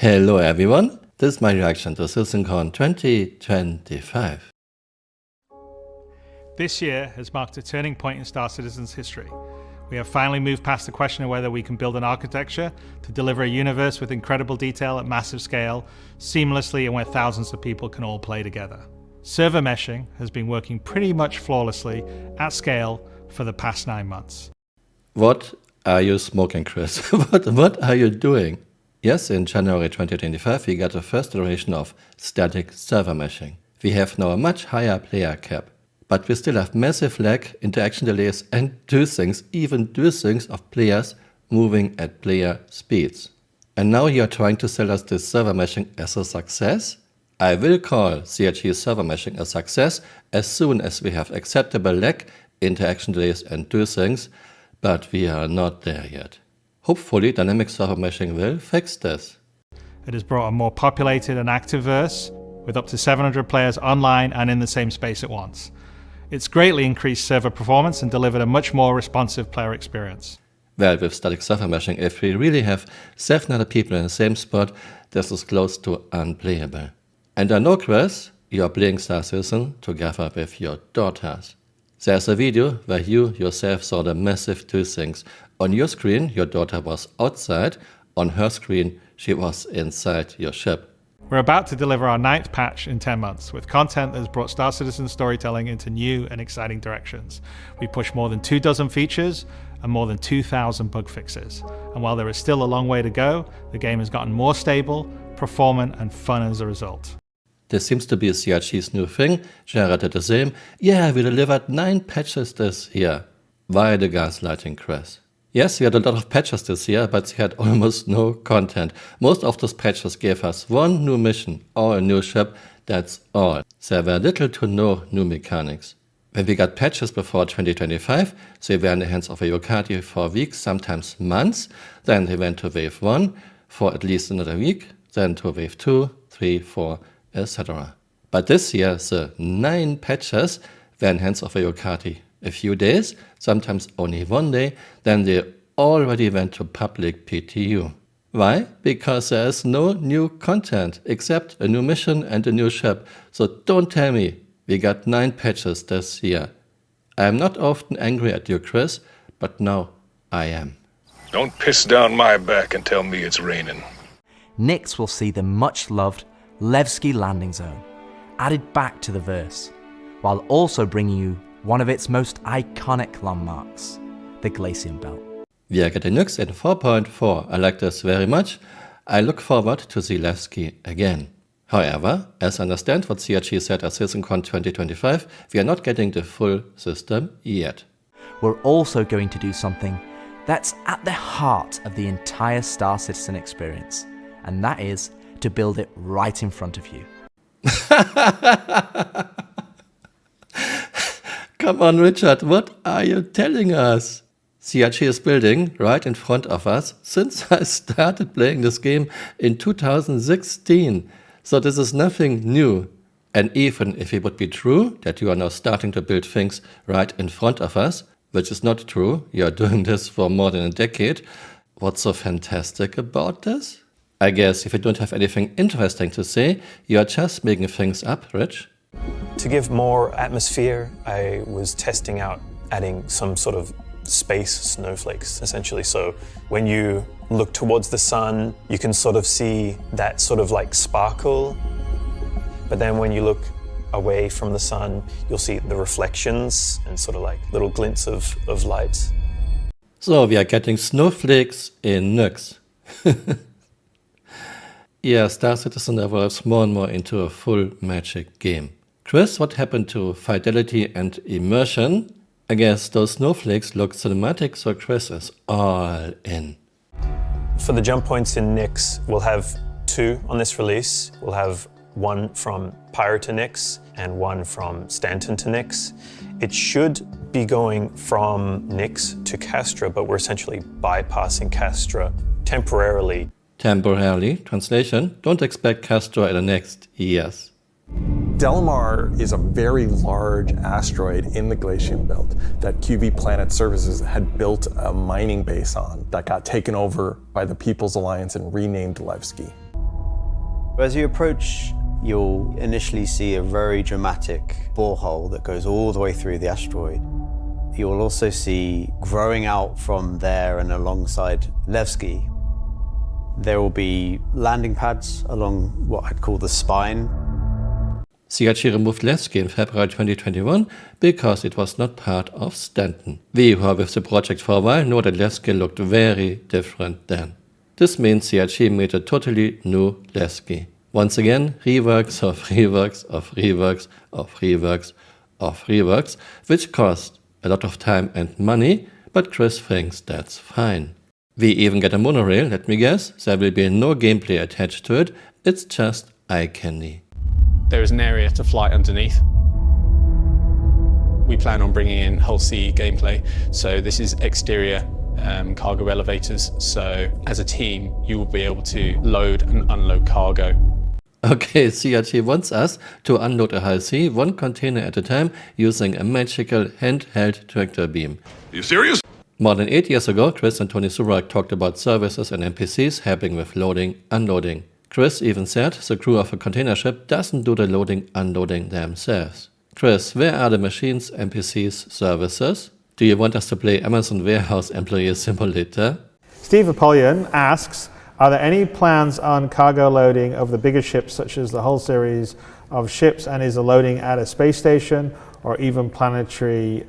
Hello everyone, this is my reaction to Citizencon 2025. This year has marked a turning point in Star Citizen's history. We have finally moved past the question of whether we can build an architecture to deliver a universe with incredible detail at massive scale, seamlessly, and where thousands of people can all play together. Server meshing has been working pretty much flawlessly at scale for the past 9 months. What are you smoking, Chris? What are you doing? Yes, in January 2025 we got the first iteration of static server meshing. We have now a much higher player cap, but we still have massive lag, interaction delays and even deucings of players moving at player speeds. And now you are trying to sell us this server meshing as a success? I will call CRG server meshing a success as soon as we have acceptable lag, interaction delays and deucings, but we are not there yet. Hopefully dynamic server meshing will fix this. It has brought a more populated and active verse, with up to 700 players online and in the same space at once. It's greatly increased server performance and delivered a much more responsive player experience. Well, with static server meshing, if we really have 700 people in the same spot, this is close to unplayable. And I know, Chris, you are playing Star Citizen together with your daughters. There's a video where you yourself saw the massive two things. On your screen, your daughter was outside. On her screen, she was inside your ship. We're about to deliver our 9th patch in 10 months, with content that has brought Star Citizen storytelling into new and exciting directions. We pushed more than 24 features and more than 2,000 bug fixes. And while there is still a long way to go, the game has gotten more stable, performant, and fun as a result. This seems to be CRG's new thing. Jared did the same. Yeah, we delivered 9 patches this year. Why the gaslighting, Chris? Yes, we had a lot of patches this year, but we had almost no content. Most of those patches gave us one new mission or a new ship, that's all. There were little to no new mechanics. When we got patches before 2025, they were in the hands of a Yokati for weeks, sometimes months. Then they went to wave 1 for at least another week, then to wave 2, 3, 4, etc. But this year, the 9 patches were in hands of a Yokati. A few days, sometimes only one day, then they already went to public PTU. Why? Because there is no new content except a new mission and a new ship. So don't tell me we got 9 patches this year. I am not often angry at you, Chris, but now I am. Don't piss down my back and tell me it's raining. Nyx will see the much-loved Levski landing zone added back to the verse, while also bringing you one of its most iconic landmarks, the Glacium Belt. We are getting Nyx in 4.4. I like this very much. I look forward to see Levski again. However, as I understand what CRG said at Citizencon 2025, we are not getting the full system yet. We're also going to do something that's at the heart of the entire Star Citizen experience, and that is to build it right in front of you. Come on, Richard, what are you telling us? CRG is building right in front of us since I started playing this game in 2016. So this is nothing new. And even if it would be true that you are now starting to build things right in front of us, which is not true, you are doing this for more than a decade, what's so fantastic about this? I guess if you don't have anything interesting to say, you are just making things up, Rich. To give more atmosphere, I was testing out adding some sort of space snowflakes, essentially. So when you look towards the sun, you can sort of see that sort of like sparkle. But then when you look away from the sun, you'll see the reflections and sort of like little glints of light. So we are getting snowflakes in Nyx. Yeah, Star Citizen evolves more and more into a full magic game. Chris, what happened to fidelity and immersion? I guess those snowflakes look cinematic, so Chris is all in. For the jump points in Nyx, we'll have 2 on this release. We'll have one from Pyre to Nyx and one from Stanton to Nyx. It should be going from Nyx to Castra, but we're essentially bypassing Castra temporarily. Temporarily, translation, don't expect Castra in the next years. Delamar is a very large asteroid in the Glacium Belt that QV Planet Services had built a mining base on that got taken over by the People's Alliance and renamed Levski. As you approach, you'll initially see a very dramatic borehole that goes all the way through the asteroid. You'll also see, growing out from there and alongside Levski, there will be landing pads along what I'd call the spine. CRT removed Levski in February 2021 because it was not part of Stanton. We who are with the project for a while know that Levski looked very different then. This means CRT made a totally new Levski. Once again, reworks of reworks of reworks of reworks of reworks, which cost a lot of time and money, but Chris thinks that's fine. We even get a monorail, let me guess. There will be no gameplay attached to it, it's just eye candy. There is an area to fly underneath. We plan on bringing in whole sea gameplay, so this is exterior cargo elevators, so as a team you will be able to load and unload cargo. Okay, CRT wants us to unload a high sea, one container at a time, using a magical handheld tractor beam. You serious? More than 8 years ago, Chris and Tony Surak talked about services and NPCs helping with loading, unloading. Chris even said the crew of a container ship doesn't do the loading, unloading themselves. Chris, where are the machines, NPCs, services? Do you want us to play Amazon Warehouse Employee Simulator? Steve Apollyon asks, are there any plans on cargo loading of the bigger ships such as the whole series of ships, and is the loading at a space station or even planetary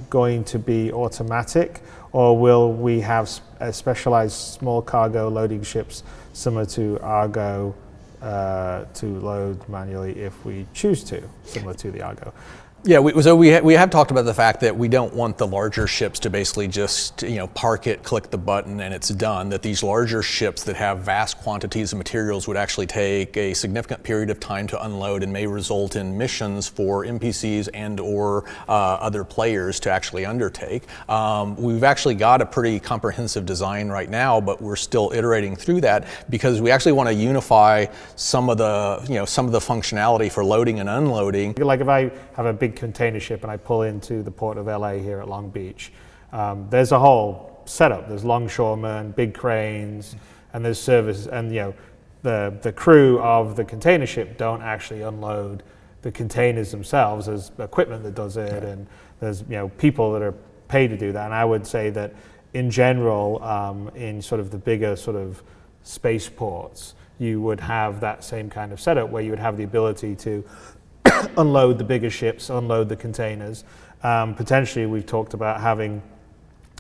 going to be automatic, or will we have specialized small cargo loading ships similar to Argo to load manually if we choose to, similar to the Argo? Yeah, we have talked about the fact that we don't want the larger ships to basically just, park it, click the button, and it's done. That these larger ships that have vast quantities of materials would actually take a significant period of time to unload and may result in missions for NPCs and or other players to actually undertake. We've actually got a pretty comprehensive design right now, but we're still iterating through that because we actually want to unify some of the functionality for loading and unloading. Like if I have a big container ship and I pull into the port of LA here at Long Beach, there's a whole setup. There's longshoremen, big cranes, and there's services, and the crew of the container ship don't actually unload the containers themselves. There's equipment that does it, and there's people that are paid to do that. And I would say that in general, in sort of the bigger sort of spaceports, you would have that same kind of setup where you would have the ability to unload the bigger ships, unload the containers. Potentially, we've talked about having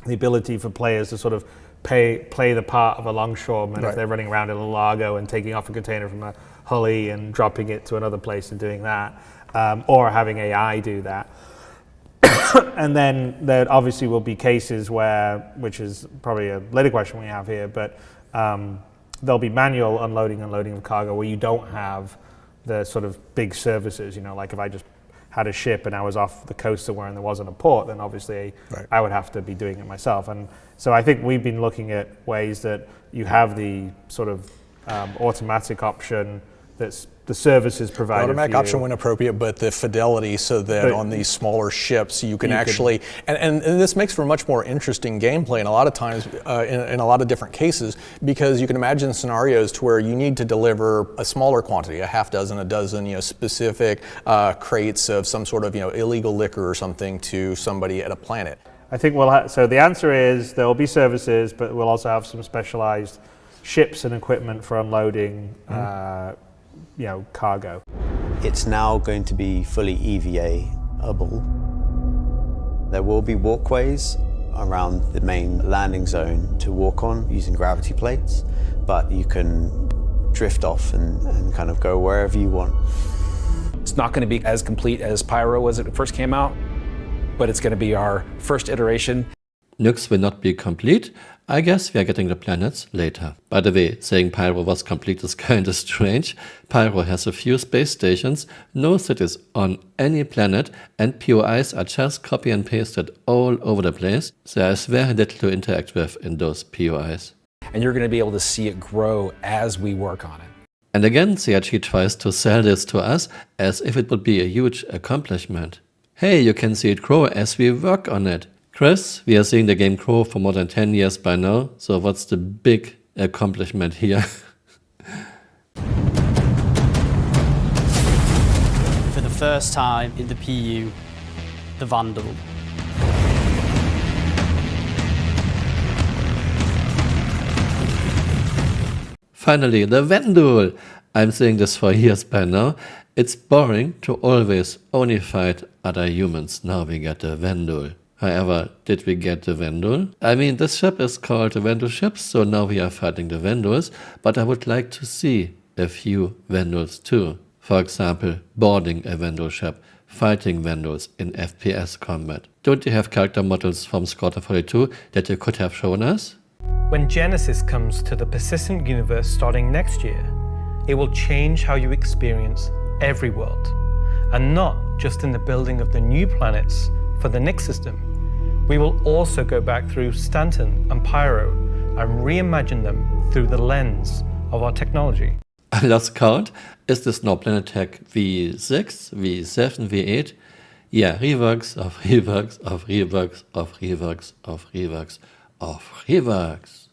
the ability for players to sort of play the part of a longshoreman if they're running around in a Largo and taking off a container from a Hully and dropping it to another place and doing that, or having AI do that. And then there obviously will be cases where, which is probably a later question we have here, but there'll be manual unloading and loading of cargo where you don't have the sort of big services, like if I just had a ship and I was off the coast somewhere and there wasn't a port, then obviously I would have to be doing it myself. And so I think we've been looking at ways that you have the sort of automatic option that's the services provided. Automatic option when appropriate, but the fidelity so that on these smaller ships you can actually, and this makes for much more interesting gameplay and a lot of times in a lot of different cases, because you can imagine scenarios to where you need to deliver a smaller quantity, a half dozen, a dozen, specific crates of some sort of, illegal liquor or something to somebody at a planet. I think so the answer is there will be services, but we'll also have some specialized ships and equipment for unloading cargo. It's now going to be fully EVA-able. There will be walkways around the main landing zone to walk on using gravity plates, but you can drift off and kind of go wherever you want. It's not going to be as complete as Pyro was when it first came out, but it's going to be our first iteration. Nukes will not be complete. I guess we are getting the planets later. By the way, saying Pyro was complete is kinda strange. Pyro has a few space stations, no cities on any planet, and POIs are just copy and pasted all over the place. There is very little to interact with in those POIs. And you're going to be able to see it grow as we work on it. And again, CRT tries to sell this to us as if it would be a huge accomplishment. Hey, you can see it grow as we work on it. Chris, we are seeing the game grow for more than 10 years by now, so what's the big accomplishment here? first time in the PU, the Vandal. Finally, the Vandal! I'm saying this for years by now. It's boring to always only fight other humans. Now we get the Vandal. However, did we get the Vandal? I mean, this ship is called the Vandal ship, so now we are fighting the Vandals, but I would like to see a few Vandals too. For example, boarding a Vandal ship, fighting Vandals in FPS combat. Don't you have character models from Squadron 42 that you could have shown us? When Genesis comes to the persistent universe starting next year, it will change how you experience every world, and not just in the building of the new planets for the Nyx system. We will also go back through Stanton and Pyro and reimagine them through the lens of our technology. I lost count. Is this now Planetech V6, V7, V8? Yeah, reworks of reworks of reworks of reworks of reworks of reworks.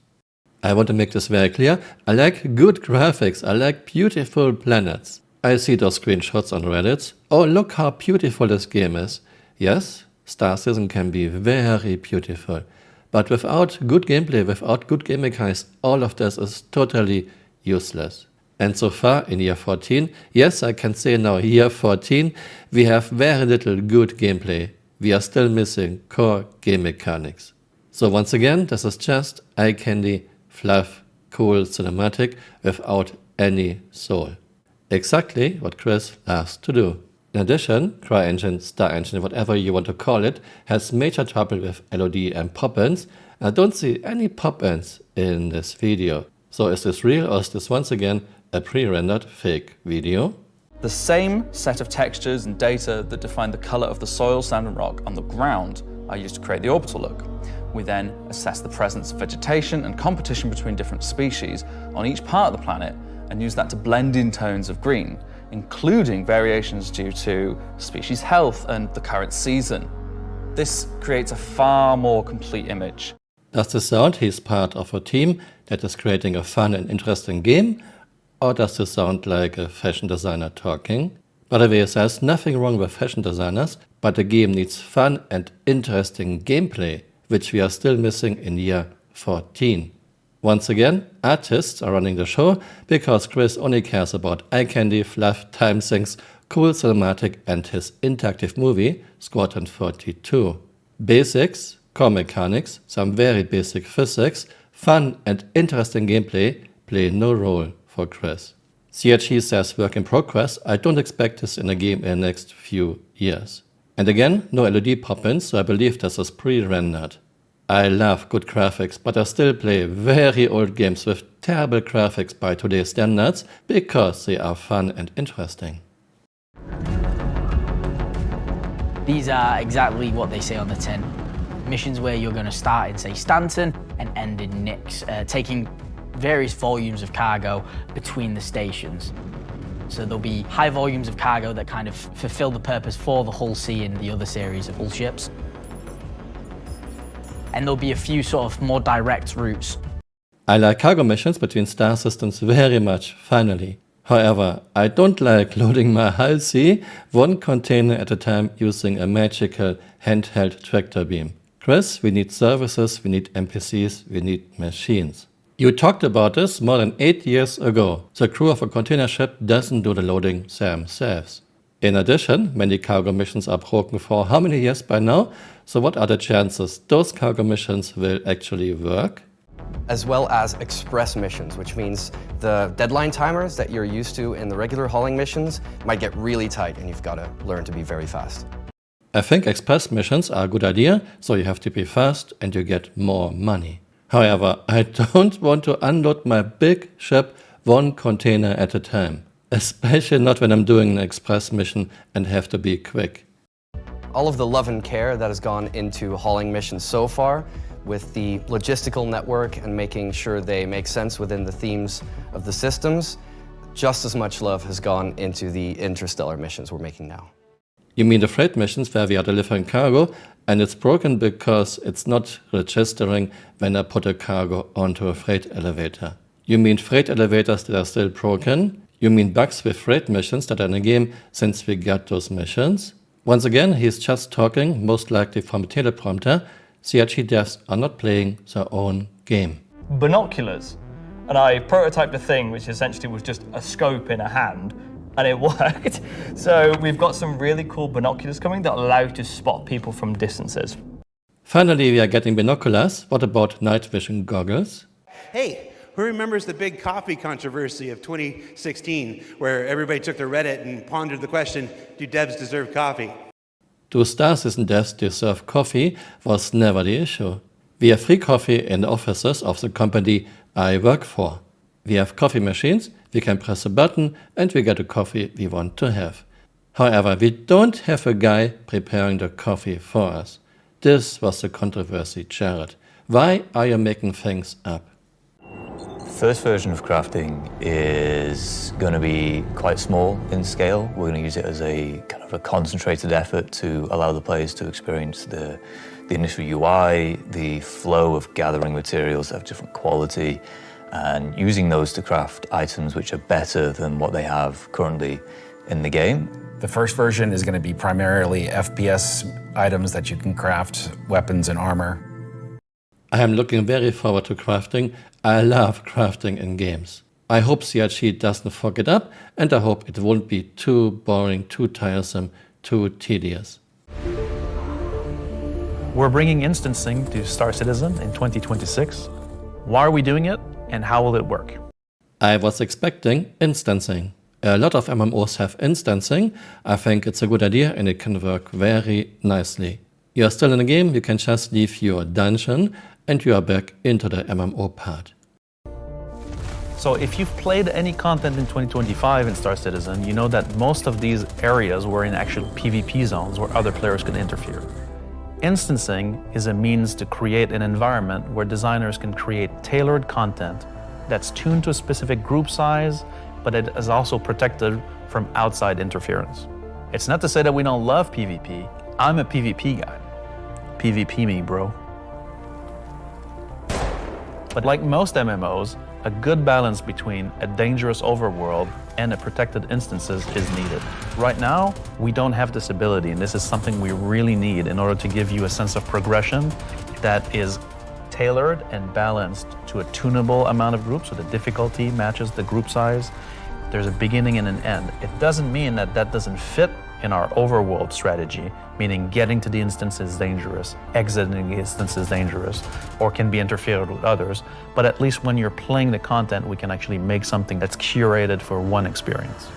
I want to make this very clear. I like good graphics. I like beautiful planets. I see those screenshots on Reddit. Oh, look how beautiful this game is. Yes, Star Citizen can be very beautiful. But without good gameplay, without good game mechanics, all of this is totally useless. And so far in year 14, yes, I can say now year 14, we have very little good gameplay. We are still missing core game mechanics. So once again, this is just eye candy, fluff, cool cinematic without any soul. Exactly what Chris loves to do. In addition, CryEngine, StarEngine, whatever you want to call it, has major trouble with LOD and pop-ins. I don't see any pop-ins in this video. So is this real, or is this once again a pre-rendered fake video? The same set of textures and data that define the color of the soil, sand and rock on the ground are used to create the orbital look. We then assess the presence of vegetation and competition between different species on each part of the planet and use that to blend in tones of green, including variations due to species health and the current season. This creates a far more complete image. Does this sound he's part of a team that is creating a fun and interesting game? Or does this sound like a fashion designer talking? By the way, there's nothing wrong with fashion designers, but the game needs fun and interesting gameplay, which we are still missing in year 14. Once again, artists are running the show because Chris only cares about eye candy, fluff, time sinks, cool cinematic and his interactive movie, Squadron 42. Basics, core mechanics, some very basic physics, fun and interesting gameplay play no role for Chris. CRG says work in progress. I don't expect this in a game in the next few years. And again, no LED pop-ins, so I believe this is pre-rendered. I love good graphics, but I still play very old games with terrible graphics by today's standards because they are fun and interesting. These are exactly what they say on the tin. Missions where you're going to start in, say, Stanton and end in Nyx, taking various volumes of cargo between the stations. So there'll be high volumes of cargo that kind of fulfill the purpose for the Hull C and the other series of Hull ships. And there'll be a few sort of more direct routes. I like cargo missions between star systems very much, finally. However, I don't like loading my Hull C one container at a time using a magical handheld tractor beam. Chris, we need services, we need NPCs, we need machines. You talked about this more than 8 years ago. The crew of a container ship doesn't do the loading themselves. In addition, many cargo missions are broken for how many years by now? So what are the chances those cargo missions will actually work? As well as express missions, which means the deadline timers that you're used to in the regular hauling missions might get really tight and you've got to learn to be very fast. I think express missions are a good idea, so you have to be fast and you get more money. However, I don't want to unload my big ship one container at a time. Especially not when I'm doing an express mission and have to be quick. All of the love and care that has gone into hauling missions so far, with the logistical network and making sure they make sense within the themes of the systems, just as much love has gone into the Interstellar missions we're making now. You mean the freight missions where we are delivering cargo and it's broken because it's not registering when I put a cargo onto a freight elevator. You mean freight elevators that are still broken? You mean bugs with raid missions that are in the game since we got those missions? Once again, he's just talking, most likely from a teleprompter. CRT devs are not playing their own game. Binoculars. And I prototyped a thing which essentially was just a scope in a hand, and it worked. So we've got some really cool binoculars coming that allow you to spot people from distances. Finally, we are getting binoculars. What about night vision goggles? Hey, who remembers the big coffee controversy of 2016, where everybody took to Reddit and pondered the question, do devs deserve coffee? Do Star Citizen devs deserve coffee was never the issue. We have free coffee in the offices of the company I work for. We have coffee machines, we can press a button and we get the coffee we want to have. However, we don't have a guy preparing the coffee for us. This was the controversy, Jared. Why are you making things up? First version of crafting is going to be quite small in scale. We're going to use it as a kind of a concentrated effort to allow the players to experience the initial UI, the flow of gathering materials that have different quality, and using those to craft items which are better than what they have currently in the game. The first version is going to be primarily FPS items that you can craft, weapons and armor. I am looking very forward to crafting. I love crafting in games. I hope CRT doesn't fuck it up, and I hope it won't be too boring, too tiresome, too tedious. We're bringing instancing to Star Citizen in 2026. Why are we doing it, and how will it work? I was expecting instancing. A lot of MMOs have instancing. I think it's a good idea and it can work very nicely. You're still in the game, you can just leave your dungeon and you are back into the MMO part. So if you've played any content in 2025 in Star Citizen, you know that most of these areas were in actual PvP zones where other players could interfere. Instancing is a means to create an environment where designers can create tailored content that's tuned to a specific group size, but it is also protected from outside interference. It's not to say that we don't love PvP. I'm a PvP guy. PvP me, bro. But like most MMOs, a good balance between a dangerous overworld and a protected instances is needed. Right now, we don't have this ability, and this is something we really need in order to give you a sense of progression that is tailored and balanced to a tunable amount of groups, so the difficulty matches the group size. There's a beginning and an end. It doesn't mean that that doesn't fit in our overworld strategy, meaning getting to the instance is dangerous, exiting the instance is dangerous, or can be interfered with others. But at least when you're playing the content, we can actually make something that's curated for one experience.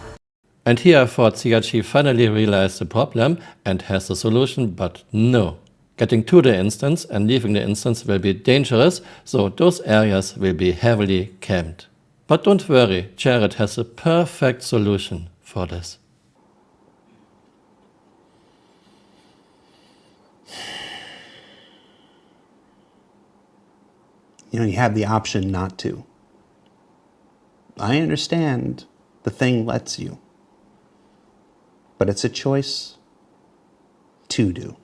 And here I thought CRT finally realized the problem and has a solution, but no. Getting to the instance and leaving the instance will be dangerous, so those areas will be heavily camped. But don't worry, Jared has a perfect solution for this. You know, you have the option not to. I understand the thing lets you, but it's a choice to do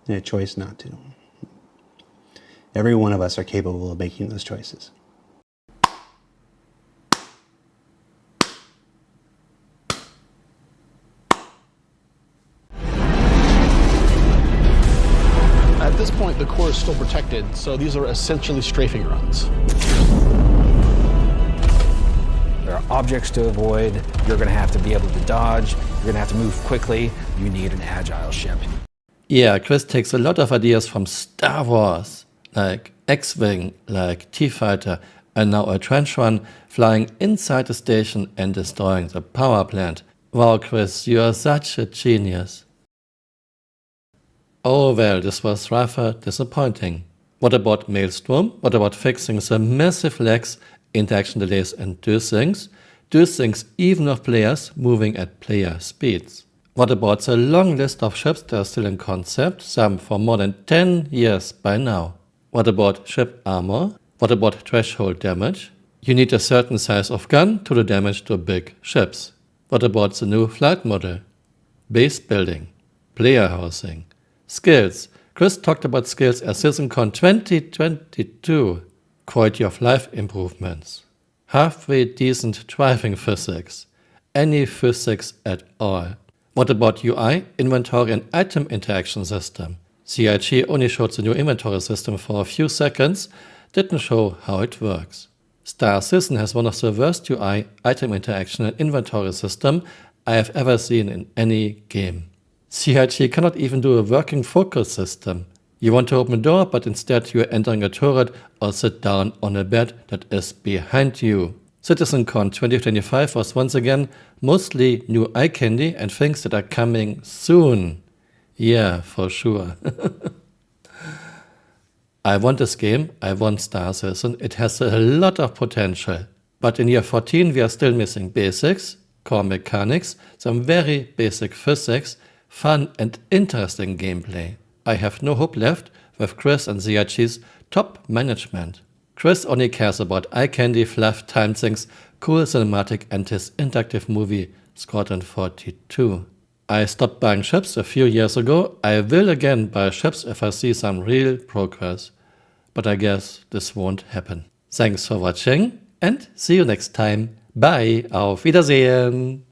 and a choice not to. Every one of us are capable of making those choices. At this point, the core is still protected, so these are essentially strafing runs. There are objects to avoid. You're going to have to be able to dodge. You're going to have to move quickly. You need an agile ship. Yeah, Chris takes a lot of ideas from Star Wars, like X-Wing, like T-Fighter, and now a trench run flying inside the station and destroying the power plant. Wow, Chris, you are such a genius. Oh well, this was rather disappointing. What about Maelstrom? What about fixing the massive lags, interaction delays and those things? Those things even of players moving at player speeds. What about the long list of ships that are still in concept, some for more than 10 years by now? What about ship armor? What about threshold damage? You need a certain size of gun to do damage to big ships. What about the new flight model? Base building, player housing, skills. Chris talked about skills at Citizencon 2022. Quality of life improvements. Halfway decent driving physics. any physics at all. What about UI, inventory and item interaction system? CIG only showed the new inventory system for a few seconds, didn't show how it works. Star Citizen has one of the worst UI, item interaction and inventory system I have ever seen in any game. CIG cannot even do a working focus system. You want to open a door, but instead you are entering a turret or sit down on a bed that is behind you. Citizencon 2025 was once again mostly new eye candy and things that are coming soon. Yeah, for sure. I want this game, I want Star Citizen, it has a lot of potential. But in year 14 we are still missing basics, core mechanics, some very basic physics, fun and interesting gameplay. I have no hope left with Chris and CIG's top management. Chris only cares about eye candy, fluff, time sinks, cool cinematic and his interactive movie Squadron 42. I stopped buying ships a few years ago. I will again buy ships if I see some real progress. But I guess this won't happen. Thanks for watching and see you next time. Bye, auf Wiedersehen!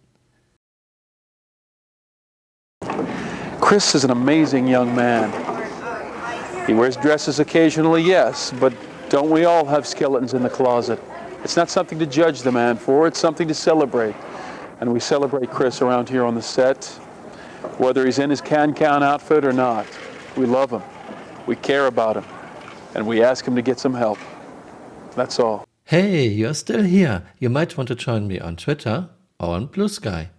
Chris is an amazing young man. He wears dresses occasionally, yes, but don't we all have skeletons in the closet? It's not something to judge the man for, it's something to celebrate. And we celebrate Chris around here on the set, whether he's in his can-can outfit or not. We love him, we care about him, and we ask him to get some help. That's all. Hey, you're still here. You might want to join me on Twitter or on Blue Sky.